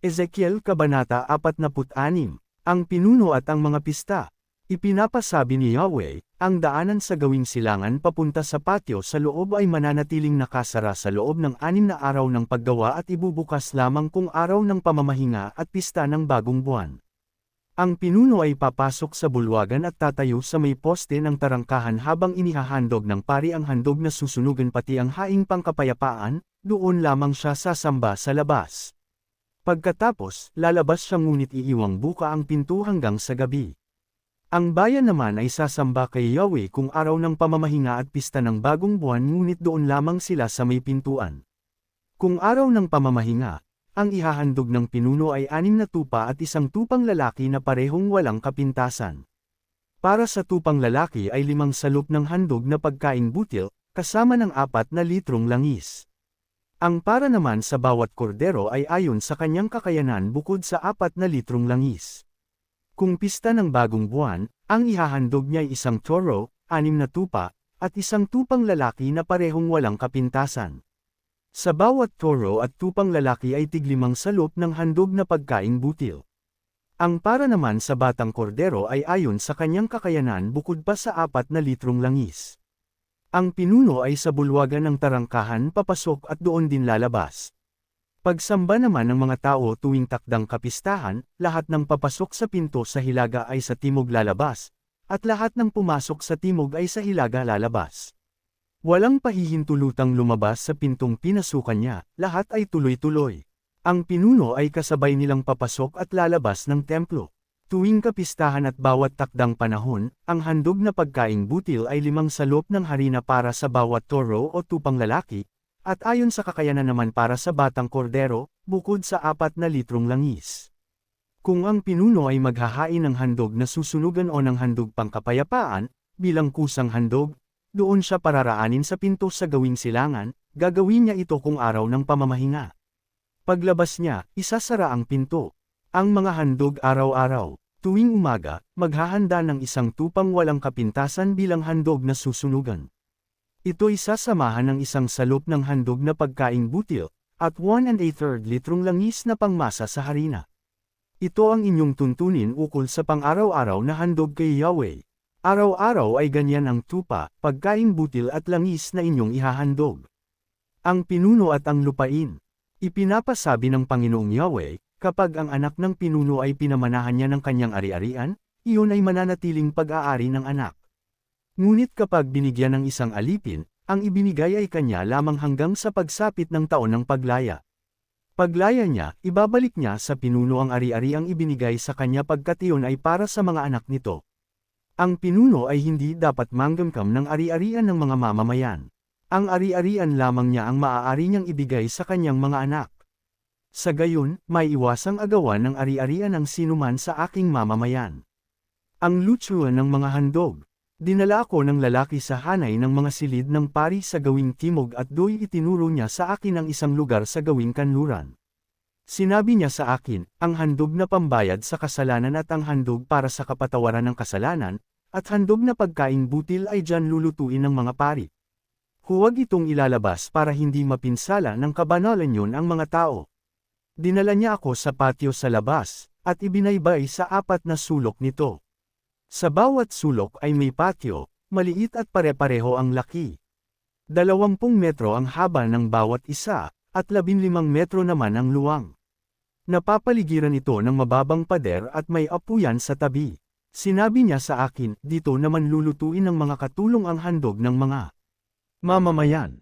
Ezekiel Kabanata 46, Ang pinuno at ang mga pista. Ipinapasabi ni Yahweh, ang daanan sa gawing silangan papunta sa patio sa loob ay mananatiling nakasara sa loob ng 6 na araw ng paggawa at ibubukas lamang kung araw ng pamamahinga at pista ng bagong buwan. Ang pinuno ay papasok sa bulwagan at tatayo sa may poste ng tarangkahan habang inihahandog ng pari ang handog na susunugan pati ang haing pangkapayapaan, doon lamang siya sasamba sa labas. Pagkatapos, lalabas siya ngunit iiwang buka ang pinto hanggang sa gabi. Ang bayan naman ay sasamba kay Yahweh kung araw ng pamamahinga at pista ng bagong buwan ngunit doon lamang sila sa may pintuan. Kung araw ng pamamahinga, ang ihahandog ng pinuno ay 6 na tupa at 1 tupang lalaki na parehong walang kapintasan. Para sa tupang lalaki ay 5 salop ng handog na pagkaing butil, kasama ng 4 na litrong langis. Ang para naman sa bawat kordero ay ayon sa kanyang kakayanan bukod sa 4 na litrong langis. Kung pista ng bagong buwan, ang ihahandog niya ay 1 toro, 6 na tupa, at 1 tupang lalaki na parehong walang kapintasan. Sa bawat toro at tupang lalaki ay tig-5 salop ng handog na pagkaing butil. Ang para naman sa batang kordero ay ayon sa kanyang kakayanan bukod pa sa 4 na litrong langis. Ang pinuno ay sa bulwagan ng tarangkahan papasok at doon din lalabas. Pagsamba naman ng mga tao tuwing takdang kapistahan, lahat ng papasok sa pinto sa hilaga ay sa timog lalabas, at lahat ng pumasok sa timog ay sa hilaga lalabas. Walang pahihintulutang lumabas sa pintong pinasukan niya, lahat ay tuloy-tuloy. Ang pinuno ay kasabay nilang papasok at lalabas ng templo. Tuwing kapistahan at bawat takdang panahon, ang handog na pagkaing butil ay 5 salop ng harina para sa bawat toro o tupang lalaki, at ayon sa kakayanan naman para sa batang kordero, bukod sa 4 na litrong langis. Kung ang pinuno ay maghahain ng handog na susunugan o ng handog pangkapayapaan, bilang kusang handog, doon siya pararaanin sa pinto sa gawing silangan, gagawin niya ito kung araw ng pamamahinga. Paglabas niya, isasara ang pinto. Ang mga handog araw-araw, tuwing umaga, maghahanda ng 1 tupang walang kapintasan bilang handog na susunugan. Ito'y sasamahan ng 1 salop ng handog na pagkaing butil, at 1 1/3 litrong langis na pangmasa sa harina. Ito ang inyong tuntunin ukol sa pang-araw-araw na handog kay Yahweh. Araw-araw ay ganyan ang tupa, pagkaing butil at langis na inyong ihahandog. Ang pinuno at ang lupain. Ipinapasabi ng Panginoong Yahweh, kapag ang anak ng pinuno ay pinamanahan niya ng kanyang ari-arian, iyon ay mananatiling pag-aari ng anak. Ngunit kapag binigyan ng isang alipin, ang ibinigay ay kanya lamang hanggang sa pagsapit ng taon ng paglaya. Paglaya niya, ibabalik niya sa pinuno ang ari-ariang ibinigay sa kanya pagkat iyon ay para sa mga anak nito. Ang pinuno ay hindi dapat manggamkam ng ari-arian ng mga mamamayan. Ang ari-arian lamang niya ang maaari niyang ibigay sa kanyang mga anak. Sa gayon, may iwasang agawan ng ari-arian ng sinuman sa aking mamamayan. Ang lutsuan ng mga handog. Dinala ako ng lalaki sa hanay ng mga silid ng pari sa gawing timog at do'y itinuro niya sa akin ang isang lugar sa gawing kanluran. Sinabi niya sa akin, ang handog na pambayad sa kasalanan at ang handog para sa kapatawaran ng kasalanan, at handog na pagkaing butil ay diyan lulutuin ng mga pari. Huwag itong ilalabas para hindi mapinsala ng kabanalan yun ang mga tao. Dinala niya ako sa patio sa labas, at ibinaybay sa 4 na sulok nito. Sa bawat sulok ay may patio, maliit at pare-pareho ang laki. 20 metro ang haba ng bawat isa, at 15 metro naman ang luwang. Napapaligiran ito ng mababang pader at may apuyan sa tabi. Sinabi niya sa akin, dito naman lulutuin ng mga katulong ang handog ng mga mamamayan.